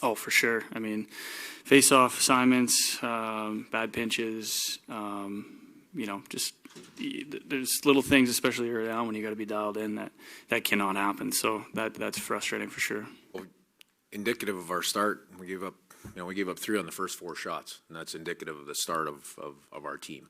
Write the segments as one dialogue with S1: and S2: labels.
S1: Oh, for sure. I mean, face-off assignments, bad pinches, just there's little things, especially early on when you got to be dialed in that cannot happen. So that's frustrating for sure.
S2: Well, indicative of our start, we gave up 3 on the first 4 shots, and that's indicative of the start of our team.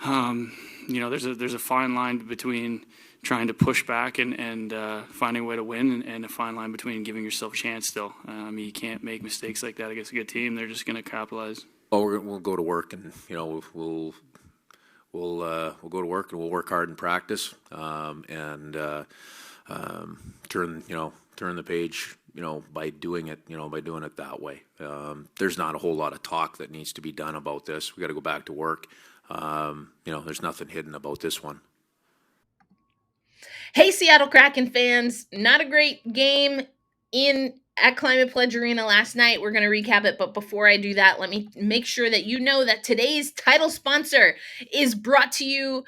S1: There's a fine line between trying to push back and finding a way to win, and a fine line between giving yourself a chance still. You can't make mistakes like that against a good team. They're just going to capitalize.
S2: Well, we'll go to work, and we'll go to work, and we'll work hard in practice, and turn the page, by doing it that way. There's not a whole lot of talk that needs to be done about this. We got to go back to work. There's nothing hidden about this one.
S3: Hey, Seattle Kraken fans, not a great game at Climate Pledge Arena last night. We're going to recap it, but before I do that, let me make sure that you know that today's title sponsor is brought to you,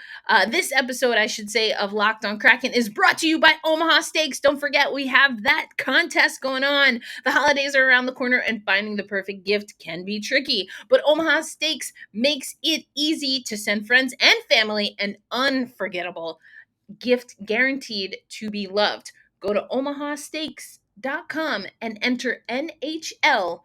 S3: this episode, I should say, of Locked On Kraken is brought to you by Omaha Steaks. Don't forget, we have that contest going on. The holidays are around the corner, and finding the perfect gift can be tricky, but Omaha Steaks makes it easy to send friends and family an unforgettable gift guaranteed to be loved. Go to omahasteaks.com and enter NHL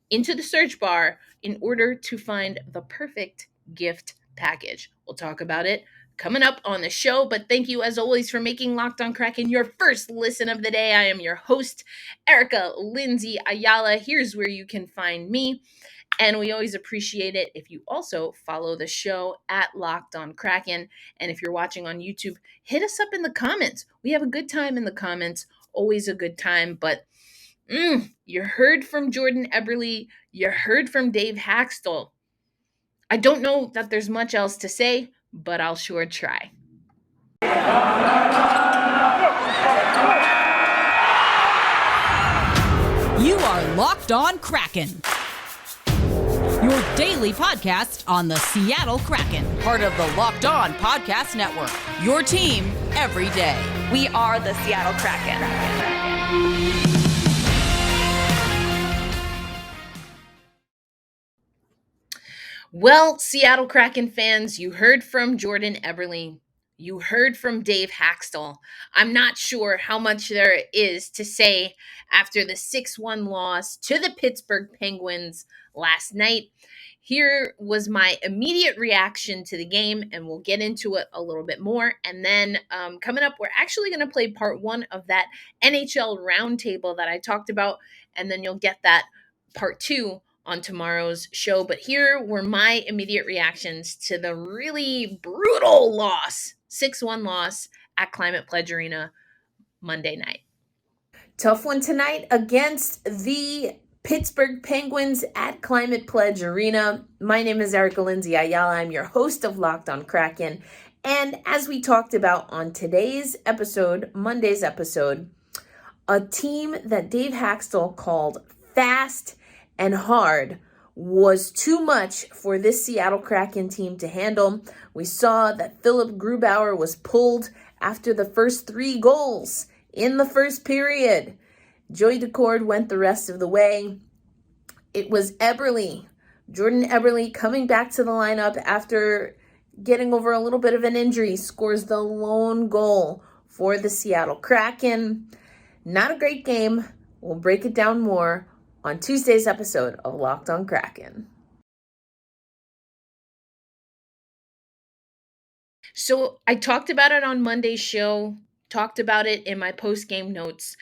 S3: into the search bar in order to find the perfect gift package. We'll talk about it coming up on the show, but thank you as always for making Locked On Kraken your first listen of the day. I am your host, Erica Lindsay Ayala. Here's where you can find me. And we always appreciate it if you also follow the show at Locked On Kraken. And if you're watching on YouTube, hit us up in the comments. We have a good time in the comments, always a good time. But you heard from Jordan Eberle. You heard from Dave Hakstol. I don't know that there's much else to say, but I'll sure try.
S4: You are Locked On Kraken, your daily podcast on the Seattle Kraken, part of the Locked On Podcast Network, your team every day.
S5: We are the Seattle Kraken.
S3: Well, Seattle Kraken fans, you heard from Jordan Eberle. You heard from Dave Hakstol. I'm not sure how much there is to say after the 6-1 loss to the Pittsburgh Penguins last night. Here was my immediate reaction to the game, and we'll get into it a little bit more. And then coming up, we're actually going to play part 1 of that NHL Roundtable that I talked about, and then you'll get that part 2 on tomorrow's show. But here were my immediate reactions to the really brutal loss, 6-1 loss at Climate Pledge Arena Monday night. Tough one tonight against the Pittsburgh Penguins at Climate Pledge Arena. My name is Erica Lindsay Ayala. I'm your host of Locked On Kraken. And as we talked about on today's episode, Monday's episode, a team that Dave Hakstol called fast and hard was too much for this Seattle Kraken team to handle. We saw that Philipp Grubauer was pulled after the first 3 goals in the first period. Joey Decord went the rest of the way. It was Jordan Eberle, coming back to the lineup after getting over a little bit of an injury, scores the lone goal for the Seattle Kraken. Not a great game. We'll break it down more on Tuesday's episode of Locked On Kraken. So I talked about it on Monday's show, talked about it in my post-game notes.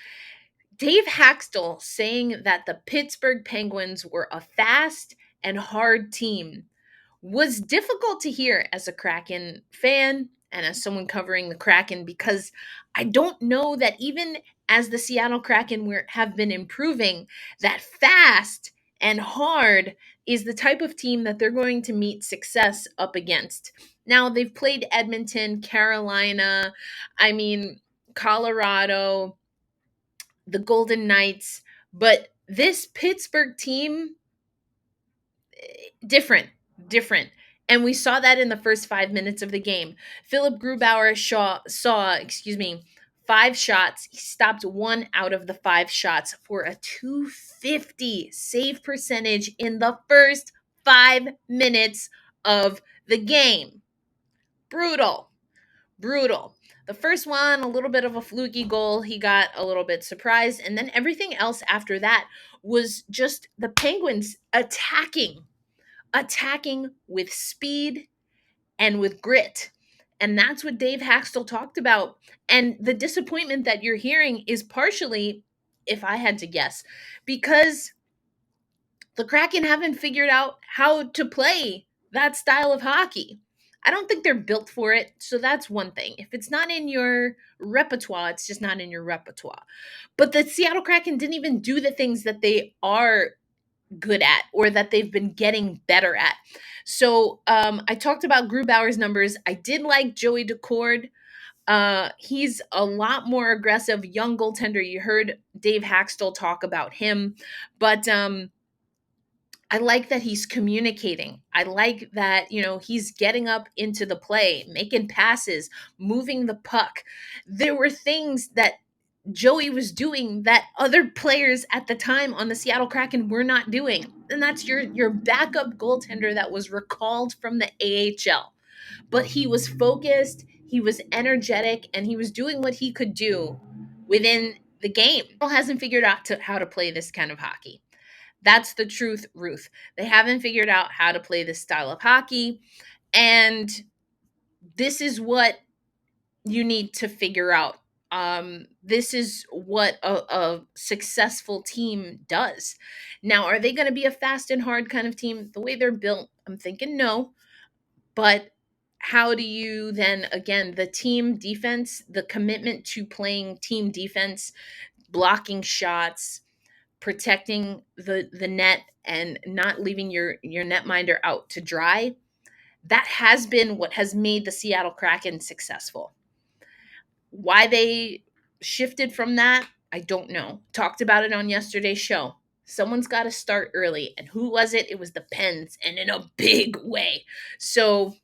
S3: Dave Hakstol saying that the Pittsburgh Penguins were a fast and hard team was difficult to hear as a Kraken fan and as someone covering the Kraken, because I don't know that even as the Seattle Kraken have been improving, that fast and hard is the type of team that they're going to meet success up against. Now, they've played Edmonton, Carolina, Colorado, the Golden Knights, but this Pittsburgh team, different. And we saw that in the first 5 minutes of the game. Philipp Grubauer saw 5 shots. He stopped 1 out of the 5 shots for a .250 save percentage in the first 5 minutes of the game. Brutal. The first one, a little bit of a fluky goal. He got a little bit surprised. And then everything else after that was just the Penguins attacking with speed and with grit. And that's what Dave Hakstol talked about. And the disappointment that you're hearing is partially, if I had to guess, because the Kraken haven't figured out how to play that style of hockey. I don't think they're built for it. So that's one thing. If it's not in your repertoire, it's just not in your repertoire. But the Seattle Kraken didn't even do the things that they are good at or that they've been getting better at. So I talked about Grubauer's numbers. I did like Joey Daccord. He's a lot more aggressive, young goaltender. You heard Dave Hakstol talk about him. But I like that he's communicating. I like that, he's getting up into the play, making passes, moving the puck. There were things that Joey was doing that other players at the time on the Seattle Kraken were not doing. And that's your backup goaltender that was recalled from the AHL. But he was focused, he was energetic, and he was doing what he could do within the game. Seattle hasn't figured out how to play this kind of hockey. That's the truth, Ruth. They haven't figured out how to play this style of hockey. And this is what you need to figure out. This is what a successful team does. Now, are they going to be a fast and hard kind of team? The way they're built, I'm thinking no. But how do you then, again, the team defense, the commitment to playing team defense, blocking shots, protecting the net and not leaving your netminder out to dry, that has been what has made the Seattle Kraken successful. Why they shifted from that, I don't know. Talked about it on yesterday's show. Someone's got to start early. And who was it? It was the Pens, and in a big way. So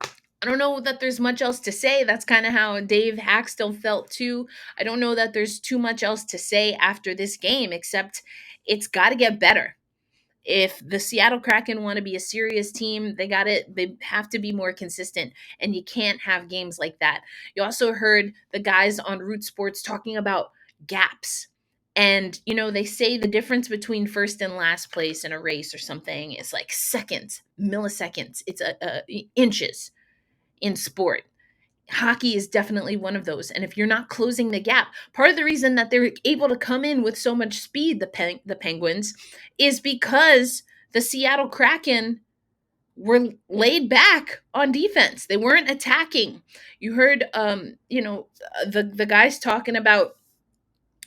S3: I don't know that there's much else to say. That's kind of how Dave Hakstol felt too. I don't know that there's too much else to say after this game, except it's got to get better. If the Seattle Kraken want to be a serious team, they have to be more consistent, and you can't have games like that. You also heard the guys on Root Sports talking about gaps. And, they say the difference between first and last place in a race or something is like seconds, milliseconds. It's inches in sport. Hockey is definitely one of those. And if you're not closing the gap, part of the reason that they're able to come in with so much speed, the Penguins, is because the Seattle Kraken were laid back on defense. They weren't attacking. You heard, the guys talking about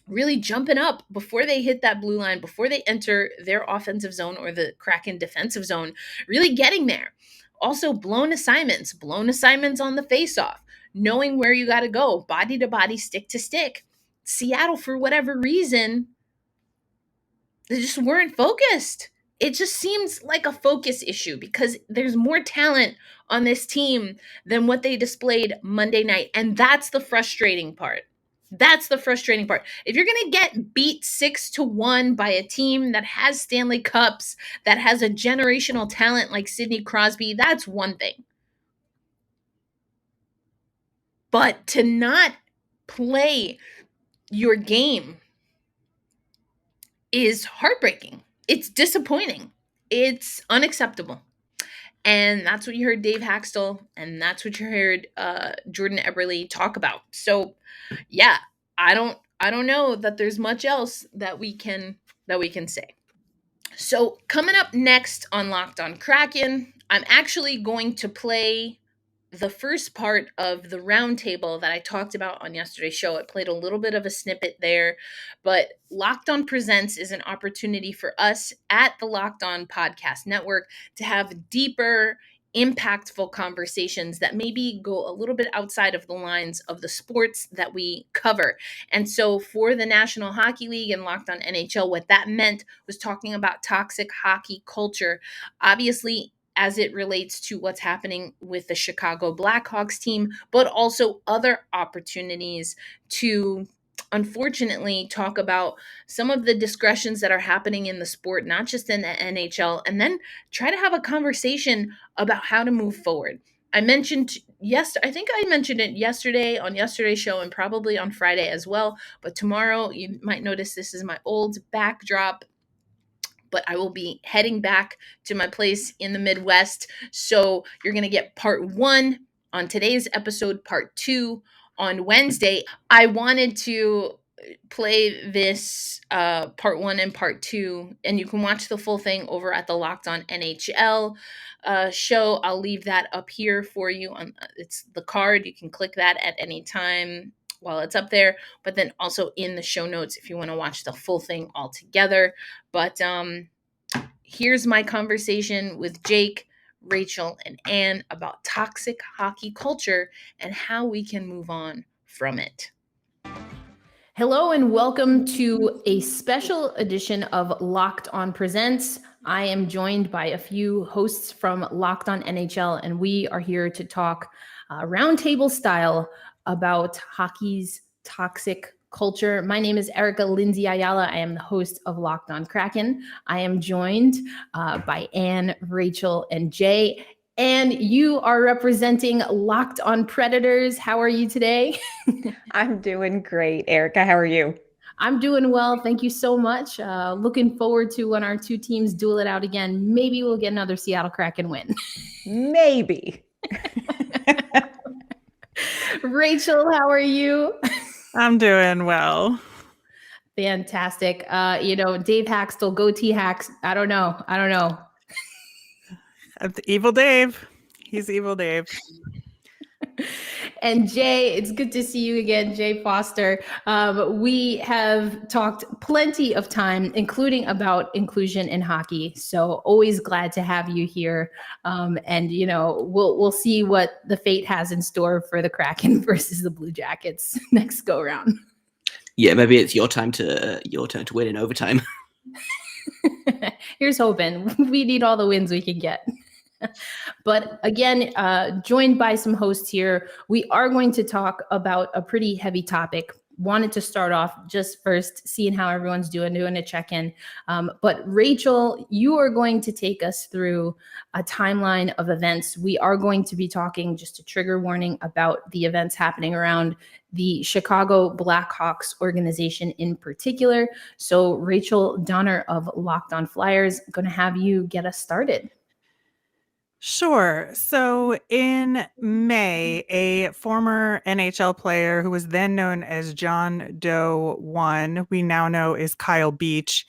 S3: really jumping up before they hit that blue line, before they enter their offensive zone or the Kraken defensive zone, really getting there. Also, blown assignments on the faceoff, knowing where you got to go, body to body, stick to stick. Seattle, for whatever reason, they just weren't focused. It just seems like a focus issue because there's more talent on this team than what they displayed Monday night. And that's the frustrating part. If you're going to get beat 6-1 by a team that has Stanley Cups, that has a generational talent like Sidney Crosby, that's one thing. But to not play your game is heartbreaking. It's disappointing. It's unacceptable. And that's what you heard Dave Hakstol, and that's what you heard Jordan Eberle talk about. So, yeah, I don't know that there's much else that we can say. So, coming up next on Locked On Kraken, I'm actually going to play the first part of the roundtable that I talked about on yesterday's show. I played a little bit of a snippet there, but Locked On Presents is an opportunity for us at the Locked On Podcast Network to have deeper, impactful conversations that maybe go a little bit outside of the lines of the sports that we cover. And so for the National Hockey League and Locked On NHL, what that meant was talking about toxic hockey culture. Obviously, as it relates to what's happening with the Chicago Blackhawks team, but also other opportunities to unfortunately talk about some of the discretions that are happening in the sport, not just in the NHL, and then try to have a conversation about how to move forward. I mentioned I think I mentioned it yesterday on yesterday's show and probably on Friday as well, but tomorrow you might notice this is my old backdrop, but I will be heading back to my place in the Midwest. So you're going to get part 1 on today's episode, part 2 on Wednesday. I wanted to play this part 1 and part 2, and you can watch the full thing over at the Locked On NHL show. I'll leave that up here for you. It's the card. You can click that at any time while it's up there, but then also in the show notes if you want to watch the full thing all together. But here's my conversation with Jake, Rachel, and Ann about toxic hockey culture and how we can move on from it. Hello and welcome to a special edition of Locked On Presents. I am joined by a few hosts from Locked On NHL, and we are here to talk roundtable style about hockey's toxic culture. My name is Erica Lindsay Ayala. I am the host of Locked On Kraken. I am joined by Ann, Rachel, and Jay. And you are representing Locked On Predators. How are you today?
S6: I'm doing great, Erica. How are you?
S3: I'm doing well. Thank you so much. Looking forward to when our two teams duel it out again. Maybe we'll get another Seattle Kraken win.
S6: Maybe.
S3: Rachel, how are you?
S7: I'm doing well.
S3: Fantastic. Dave Hakstol, goatee hacks. I don't know.
S7: Evil Dave. He's Evil Dave.
S3: And Jay, it's good to see you again, Jay Foster. We have talked plenty of time, including about inclusion in hockey. So always glad to have you here. And we'll see what the fate has in store for the Kraken versus the Blue Jackets next go round.
S8: Yeah, maybe it's your turn to win in overtime.
S3: Here's hoping. We need all the wins we can get. But again, joined by some hosts here, we are going to talk about a pretty heavy topic. Wanted to start off just first seeing how everyone's doing a check-in. But Rachel, you are going to take us through a timeline of events. We are going to be talking, just a trigger warning, about the events happening around the Chicago Blackhawks organization in particular. So Rachel Donner of Locked On Flyers, going to have you get us started.
S7: Sure. So in May, a former NHL player who was then known as John Doe 1, we now know is Kyle Beach.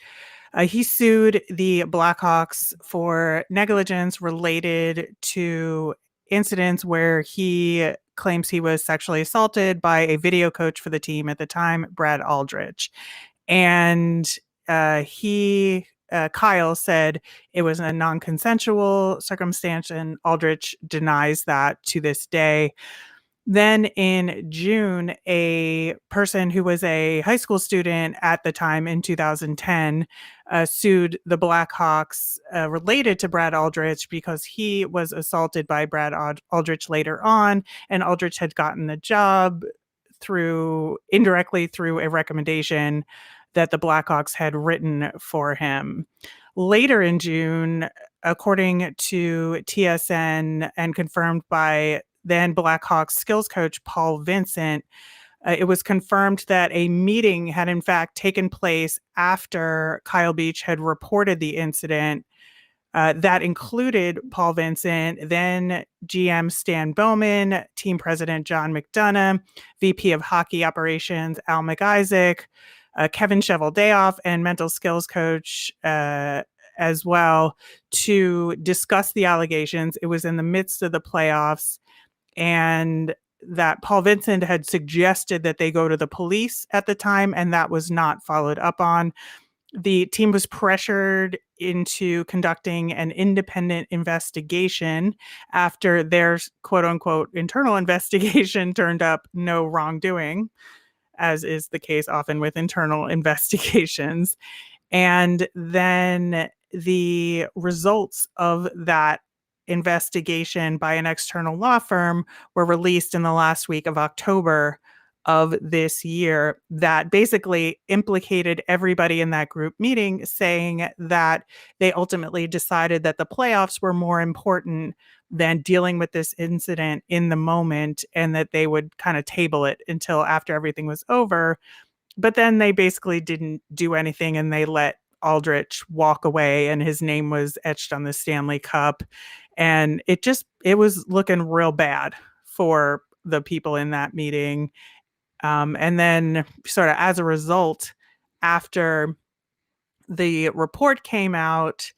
S7: He sued the Blackhawks for negligence related to incidents where he claims he was sexually assaulted by a video coach for the team at the time, Brad Aldrich. And Kyle said it was a non-consensual circumstance, and Aldrich denies that to this day. Then in June, a person who was a high school student at the time in 2010 sued the Blackhawks related to Brad Aldrich because he was assaulted by Brad Aldrich later on, and Aldrich had gotten the job indirectly through a recommendation that the Blackhawks had written for him. Later in June, according to TSN and confirmed by then Blackhawks skills coach Paul Vincent, it was confirmed that a meeting had in fact taken place after Kyle Beach had reported the incident. That included Paul Vincent, then GM Stan Bowman, team president John McDonough, VP of hockey operations Al McIsaac, Kevin Cheveldayoff, and mental skills coach as well, to discuss the allegations. It was in the midst of the playoffs, and that Paul Vincent had suggested that they go to the police at the time, and that was not followed up on. The team was pressured into conducting an independent investigation after their quote-unquote internal investigation turned up no wrongdoing, as is the case often with internal investigations. And then the results of that investigation by an external law firm were released in the last week of October of this year that basically implicated everybody in that group meeting, saying that they ultimately decided that the playoffs were more important than dealing with this incident in the moment, and that they would kind of table it until after everything was over. But then they basically didn't do anything, and they let Aldrich walk away, and his name was etched on the Stanley Cup. And it was looking real bad for the people in that meeting. And then sort of as a result, after the report came out,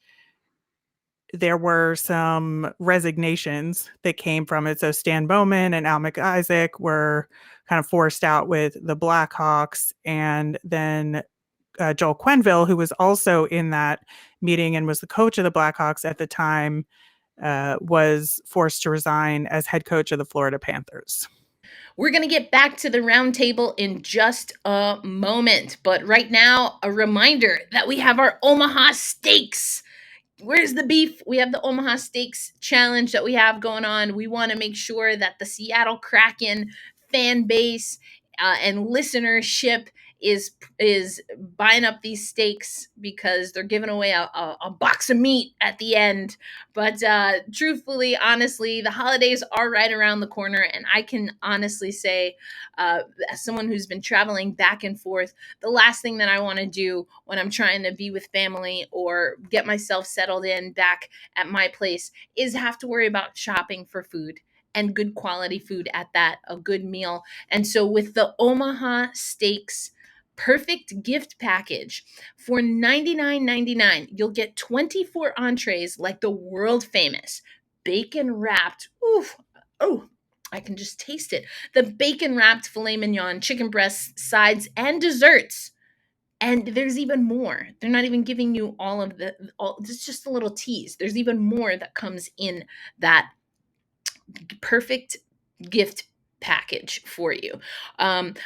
S7: there were some resignations that came from it. So Stan Bowman and Al McIsaac were kind of forced out with the Blackhawks. And then Joel Quenneville, who was also in that meeting and was the coach of the Blackhawks at the time, was forced to resign as head coach of the Florida Panthers.
S3: We're going to get back to the roundtable in just a moment. But right now, a reminder that we have our Omaha Steaks. Where's the beef? We have the Omaha Steaks challenge that we have going on. We want to make sure that the Seattle Kraken fan base and listenership is buying up these steaks, because they're giving away a box of meat at the end. But truthfully, honestly, the holidays are right around the corner, and I can honestly say, as someone who's been traveling back and forth, the last thing that I want to do when I'm trying to be with family or get myself settled in back at my place is have to worry about shopping for food, and good quality food at that, a good meal. And so with the Omaha Steaks Perfect Gift Package for $99.99, you'll get 24 entrees like the world famous bacon wrapped. I can just taste it. The bacon wrapped filet mignon, chicken breasts, sides, and desserts. And there's even more. They're not even giving you all of it's just a little tease. There's even more that comes in that perfect gift package for you.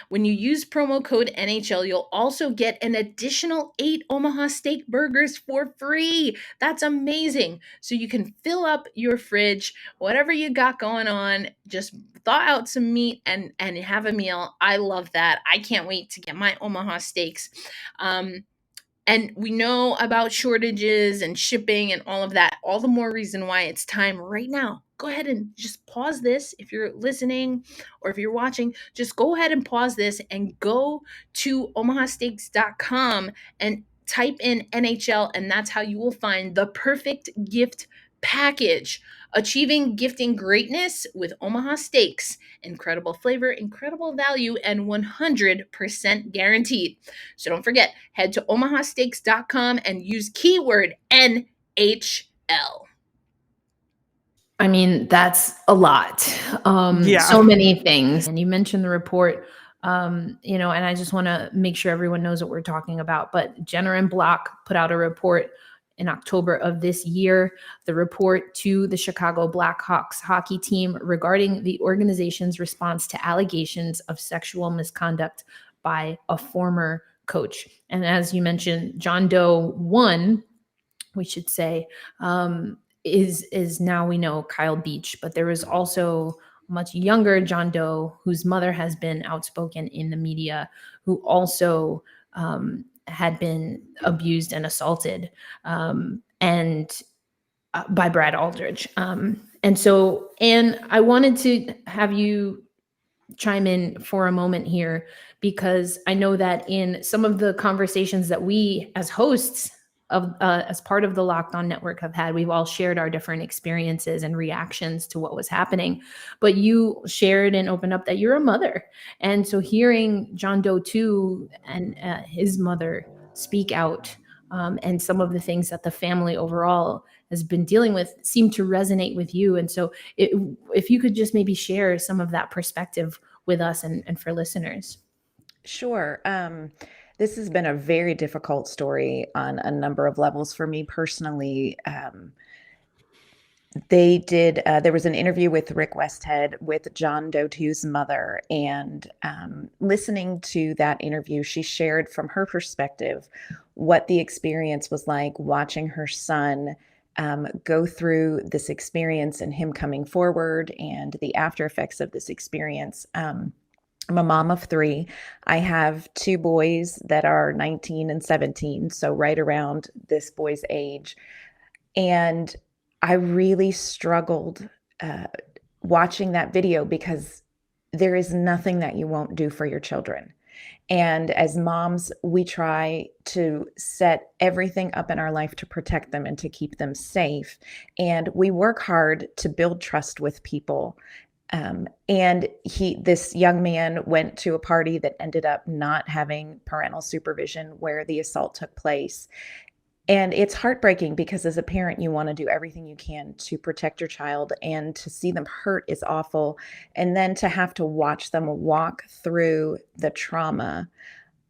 S3: When you use promo code NHL, you'll also get an additional 8 Omaha Steak burgers for free. That's amazing. So you can fill up your fridge, whatever you got going on, just thaw out some meat and have a meal. I love that. I can't wait to get my Omaha Steaks. And we know about shortages and shipping and all of that. All the more reason why it's time right now. Go ahead and just pause this. If you're listening or if you're watching, just go ahead and pause this and go to omahasteaks.com and type in NHL, and that's how you will find the perfect gift package. Achieving gifting greatness with Omaha Steaks. Incredible flavor, incredible value, and 100% guaranteed. So don't forget, head to omahasteaks.com and use keyword NHL.
S9: I mean, that's a lot. So many things. And you mentioned the report, and I just want to make sure everyone knows what we're talking about. But Jenner and Block put out a report in October of this year, the report to the Chicago Blackhawks hockey team regarding the organization's response to allegations of sexual misconduct by a former coach. And as you mentioned, John Doe 1, we should say, is now we know Kyle Beach, but there was also much younger John Doe whose mother has been outspoken in the media, who also had been abused and assaulted and by Brad Aldrich. And so, Anne, I wanted to have you chime in for a moment here, because I know that in some of the conversations that we as hosts of as part of the Locked On Network have had, we've all shared our different experiences and reactions to what was happening. But you shared and opened up that you're a mother. And so hearing John Doe 2 and his mother speak out and some of the things that the family overall has been dealing with seem to resonate with you. And so if you could just maybe share some of that perspective with us and for listeners.
S6: Sure. This has been a very difficult story on a number of levels for me personally. There was an interview with Rick Westhead with John Doe 2's mother, and listening to that interview, she shared from her perspective what the experience was like watching her son go through this experience and him coming forward and the after effects of this experience. I'm a mom of 3. I have 2 boys that are 19 and 17, so right around this boy's age. And I really struggled watching that video because there is nothing that you won't do for your children. And as moms, we try to set everything up in our life to protect them and to keep them safe. And we work hard to build trust with people. And this young man went to a party that ended up not having parental supervision where the assault took place. And it's heartbreaking because as a parent, you want to do everything you can to protect your child, and to see them hurt is awful. And then to have to watch them walk through the trauma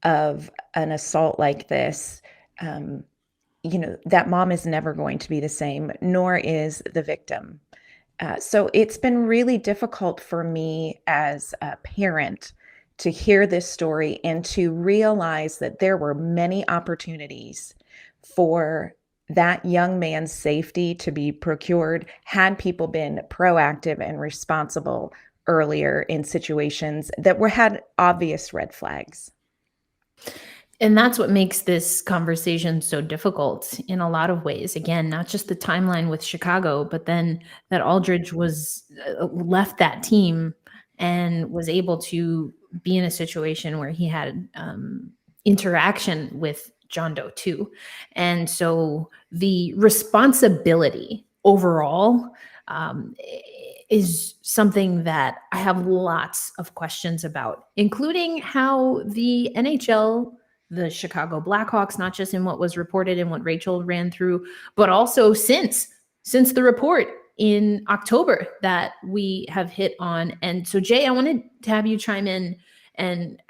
S6: of an assault like this, that mom is never going to be the same, nor is the victim. So it's been really difficult for me as a parent to hear this story and to realize that there were many opportunities for that young man's safety to be procured had people been proactive and responsible earlier in situations that had obvious red flags.
S9: And that's what makes this conversation so difficult in a lot of ways. Again, not just the timeline with Chicago, but then that Aldridge was left that team and was able to be in a situation where he had interaction with John Doe too. And so the responsibility overall is something that I have lots of questions about, including how the NHL, the Chicago Blackhawks, not just in what was reported and what Rachel ran through, but also since the report in October that we have hit on. And so, Jay, I wanted to have you chime in and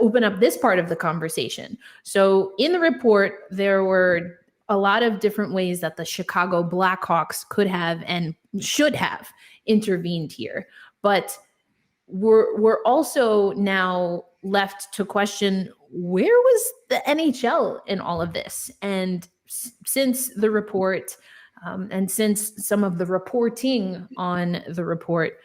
S9: open up this part of the conversation. So in the report, there were a lot of different ways that the Chicago Blackhawks could have and should have intervened here. But we're also now left to question, where was the NHL in all of this? And since the report and since some of the reporting on the report,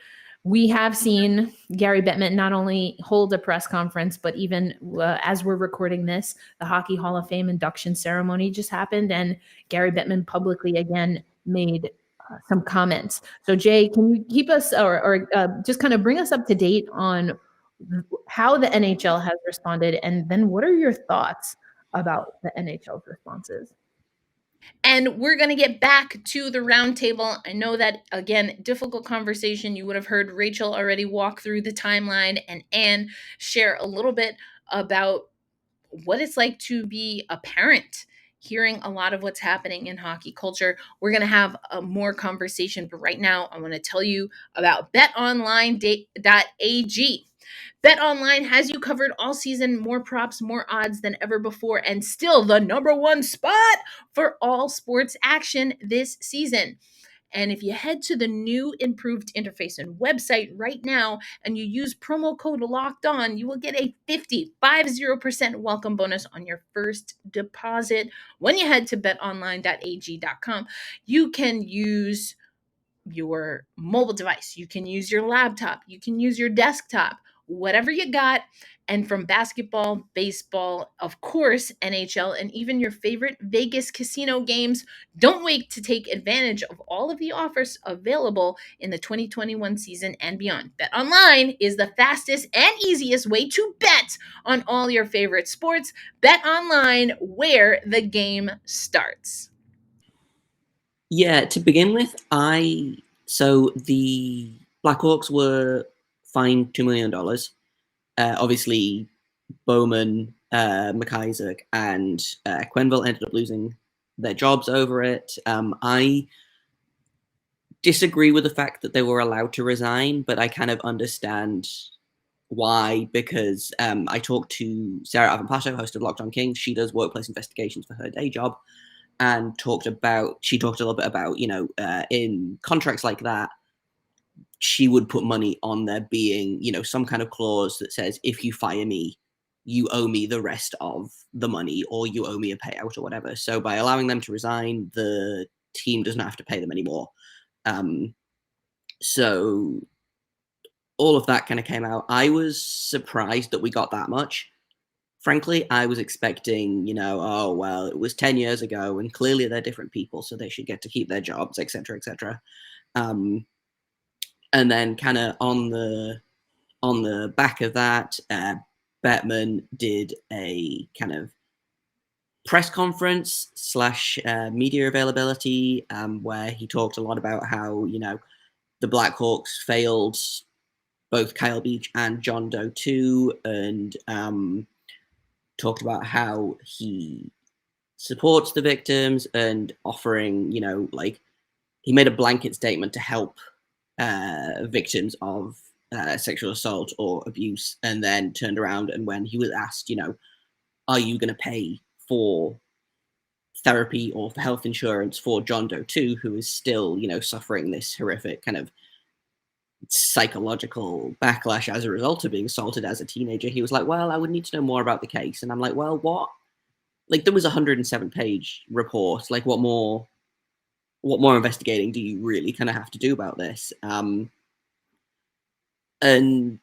S9: we have seen Gary Bettman not only hold a press conference, but even as we're recording this, the Hockey Hall of Fame induction ceremony just happened, and Gary Bettman publicly again made some comments. So Jay, can you keep us or just kind of bring us up to date on how the NHL has responded, and then what are your thoughts about the NHL's responses?
S3: And we're going to get back to the roundtable. I know that, again, difficult conversation. You would have heard Rachel already walk through the timeline and Anne share a little bit about what it's like to be a parent, hearing a lot of what's happening in hockey culture. We're going to have a more conversation, but right now I want to tell you about BetOnline.ag. BetOnline has you covered all season, more props, more odds than ever before, and still the #1 spot for all sports action this season. And if you head to the new improved interface and website right now and you use promo code LOCKEDON, you will get a 50% welcome bonus on your first deposit. When you head to betonline.ag.com, you can use your mobile device, you can use your laptop, you can use your desktop, whatever you got. And from basketball, baseball, of course, NHL, and even your favorite Vegas casino games, don't wait to take advantage of all of the offers available in the 2021 season and beyond. BetOnline is the fastest and easiest way to bet on all your favorite sports. BetOnline, where the game starts.
S8: Yeah, to begin with, so the Blackhawks were fined $2 million. Obviously, Bowman, McIsaac, and Quenneville ended up losing their jobs over it. I disagree with the fact that they were allowed to resign, but I kind of understand why, because I talked to Sarah Avampato, host of Locked On Kings. She does workplace investigations for her day job, and she talked a little bit about, in contracts like that, she would put money on there being, some kind of clause that says, if you fire me, you owe me the rest of the money, or you owe me a payout or whatever. So by allowing them to resign, the team doesn't have to pay them anymore. So all of that kind of came out. I was surprised that we got that much. Frankly, I was expecting, oh, well, it was 10 years ago and clearly they're different people, so they should get to keep their jobs, et cetera, et cetera. And then kind of on the back of that, Bettman did a kind of press conference / media availability where he talked a lot about how, the Blackhawks failed both Kyle Beach and John Doe too, and talked about how he supports the victims and offering, he made a blanket statement to help victims of sexual assault or abuse, and then turned around and when he was asked, are you going to pay for therapy or for health insurance for John Doe 2, who is still, suffering this horrific kind of psychological backlash as a result of being assaulted as a teenager, he was like, well, I would need to know more about the case. And I'm like, well, what? Like, there was a 107-page report. Like, what more investigating do you really kind of have to do about this? And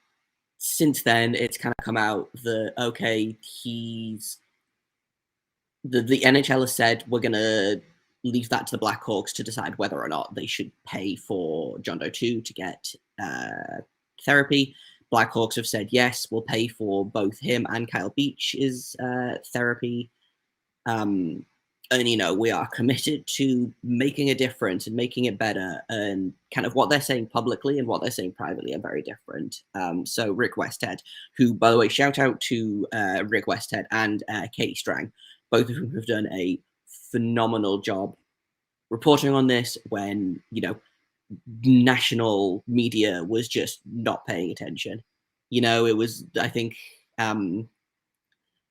S8: since then, it's kind of come out that, okay, the NHL has said we're going to leave that to the Blackhawks to decide whether or not they should pay for John Doe 2 to get therapy. Blackhawks have said, yes, we'll pay for both him and Kyle Beach's therapy. And, we are committed to making a difference and making it better. And kind of what they're saying publicly and what they're saying privately are very different. So Rick Westhead, who, by the way, shout out to Rick Westhead and Katie Strang, both of whom have done a phenomenal job reporting on this when, national media was just not paying attention. It was, I think,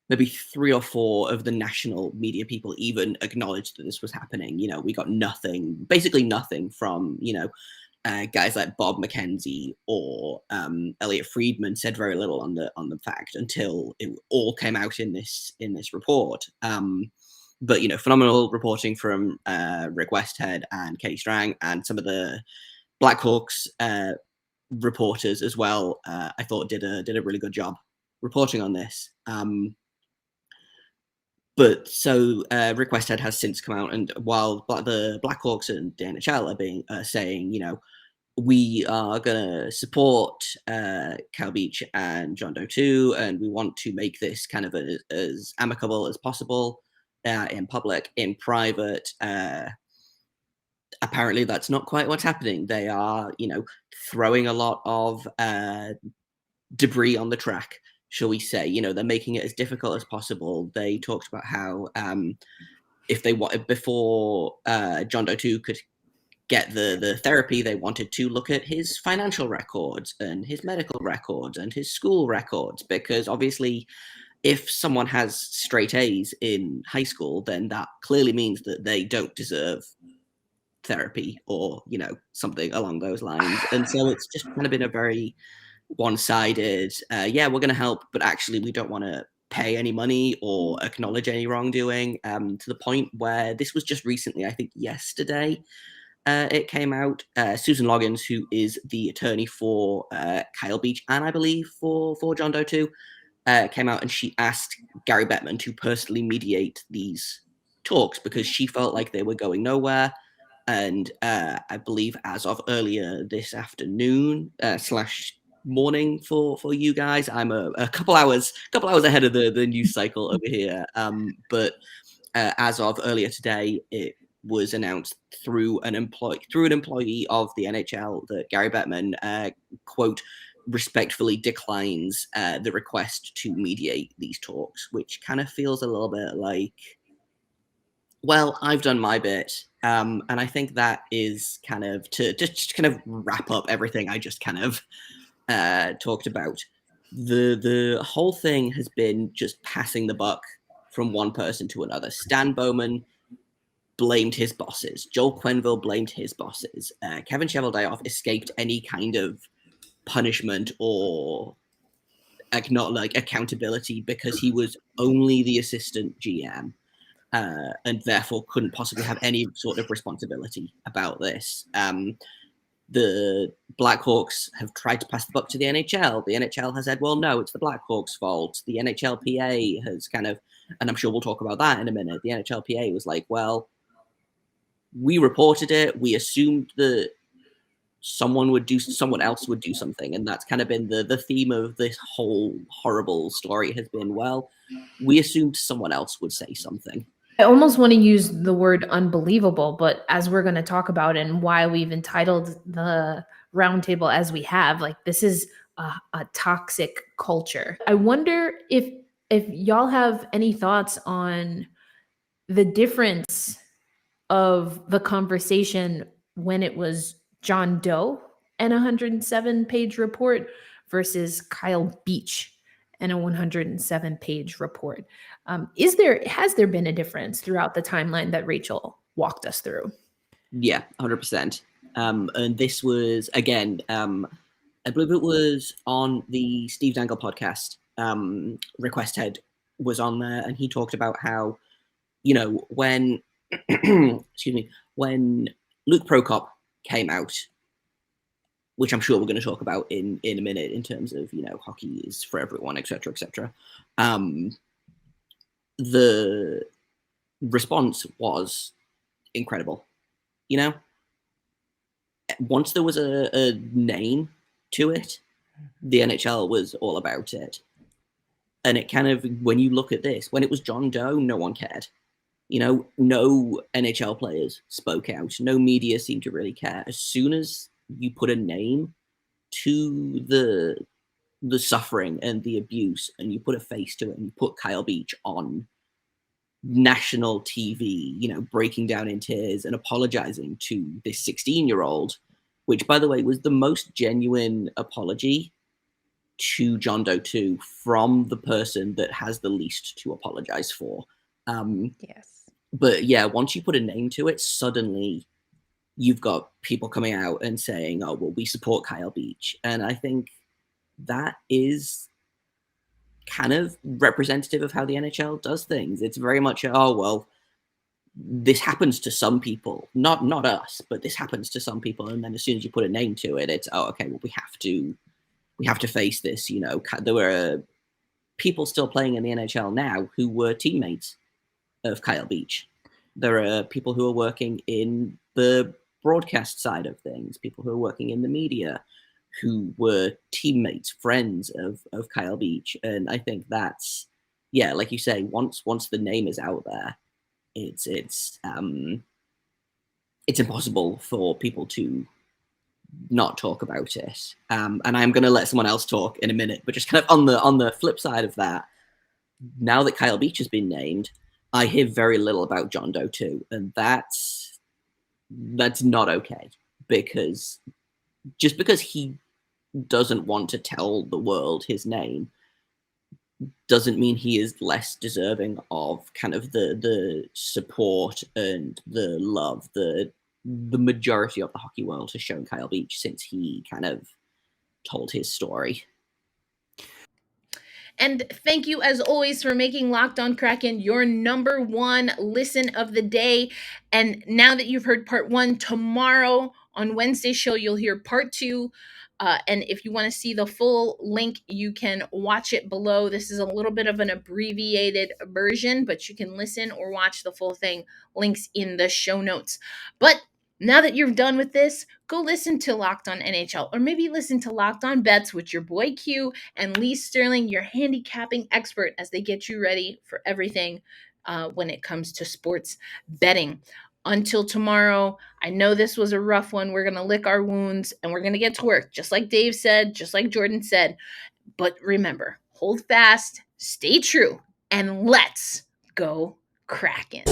S8: maybe 3 or 4 of the national media people even acknowledged that this was happening. We got basically nothing from, guys like Bob McKenzie or Elliot Friedman said very little on the fact until it all came out in this report. But, phenomenal reporting from Rick Westhead and Katie Strang and some of the Blackhawks reporters as well. I thought did a really good job reporting on this. But so Rick Westhead has since come out, and while the Blackhawks and the NHL are saying, we are going to support Kyle Beach and John Doe 2, and we want to make this kind of as amicable as possible in public. In private, apparently that's not quite what's happening. They are, throwing a lot of debris on the track, shall we say. They're making it as difficult as possible. They talked about how if they wanted, before John Doe 2 could get the therapy, they wanted to look at his financial records and his medical records and his school records, because obviously if someone has straight A's in high school, then that clearly means that they don't deserve therapy or, something along those lines. And so it's just kind of been a very one-sided, we're going to help, but actually we don't want to pay any money or acknowledge any wrongdoing, to the point where this was just recently, I think yesterday, it came out. Susan Loggins, who is the attorney for Kyle Beach and I believe for John Doe 2, came out and she asked Gary Bettman to personally mediate these talks because she felt like they were going nowhere. And I believe as of earlier this afternoon / morning for you guys, I'm a couple hours ahead of the news cycle over here. But as of earlier today, it was announced through an employee of the NHL that Gary Bettman, quote, respectfully declines the request to mediate these talks, which kind of feels a little bit like, well, I've done my bit. And I think that is kind of to just kind of wrap up everything I just kind of talked about. The whole thing has been just passing the buck from one person to another. Stan Bowman blamed his bosses. Joel Quenneville blamed his bosses. Kevin Cheveldayoff escaped any kind of punishment or accountability because he was only the assistant GM. and therefore couldn't possibly have any sort of responsibility about this. The Blackhawks have tried to pass the buck to the NHL. The NHL has said, well, no, it's the Blackhawks' fault. The NHLPA has kind of, and I'm sure we'll talk about that in a minute, the NHLPA was like, well, we reported it. We assumed that someone else would do something. And that's kind of been the theme of this whole horrible story has been, well, we assumed someone else would say something.
S9: I almost want to use the word unbelievable, but as we're going to talk about and why we've entitled the roundtable as we have, like, this is a toxic culture. I wonder if y'all have any thoughts on the difference of the conversation when it was John Doe and a 107-page report versus Kyle Beach and a 107-page report. Has there been a difference throughout the timeline that Rachel walked us through?
S8: Yeah, 100%. And this was, again, I believe it was on the Steve Dangle podcast. Request Head was on there, and he talked about how, when, when Luke Prokop came out, which I'm sure we're going to talk about in a minute in terms of, hockey is for everyone, et cetera, et cetera. The response was incredible. Once there was a name to it, the NHL was all about it. And it kind of, when you look at this, when it was John Doe, no one cared. No NHL players spoke out. No media seemed to really care. As soon as you put a name to the suffering and the abuse, and you put a face to it, and you put Kyle Beach on national TV, breaking down in tears and apologizing to this 16-year-old, which, by the way, was the most genuine apology to John Doe 2 from the person that has the least to apologize for.
S6: Yes.
S8: But yeah, once you put a name to it, suddenly you've got people coming out and saying, oh, well, we support Kyle Beach. And I think that is kind of representative of how the NHL does things. It's very much, oh, well, this happens to some people, not us, but this happens to some people. And then as soon as you put a name to it, it's, oh, okay, well, we have to face this. There were people still playing in the NHL now who were teammates of Kyle Beach. There are people who are working in the broadcast side of things, people who are working in the media who were teammates, friends of Kyle Beach. And I think that's, yeah, like you say, once the name is out there, it's impossible for people to not talk about it. And I'm going to let someone else talk in a minute, but just kind of on the flip side of that, now that Kyle Beach has been named, I hear very little about John Doe 2, and that's not okay, because just because he doesn't want to tell the world his name doesn't mean he is less deserving of kind of the support and the love the majority of the hockey world has shown Kyle Beach since he kind of told his story.
S3: And thank you, as always, for making Locked On Kraken your number one listen of the day. And now that you've heard part one, tomorrow on Wednesday's show, you'll hear part two. And if you want to see the full link, you can watch it below. This is a little bit of an abbreviated version, but you can listen or watch the full thing. Links in the show notes. But now that you're done with this, go listen to Locked On NHL, or maybe listen to Locked On Bets with your boy Q and Lee Sterling, your handicapping expert, as they get you ready for everything when it comes to sports betting. Until tomorrow, I know this was a rough one. We're going to lick our wounds and we're going to get to work, just like Dave said, just like Jordan said. But remember, hold fast, stay true, and let's go Kraken.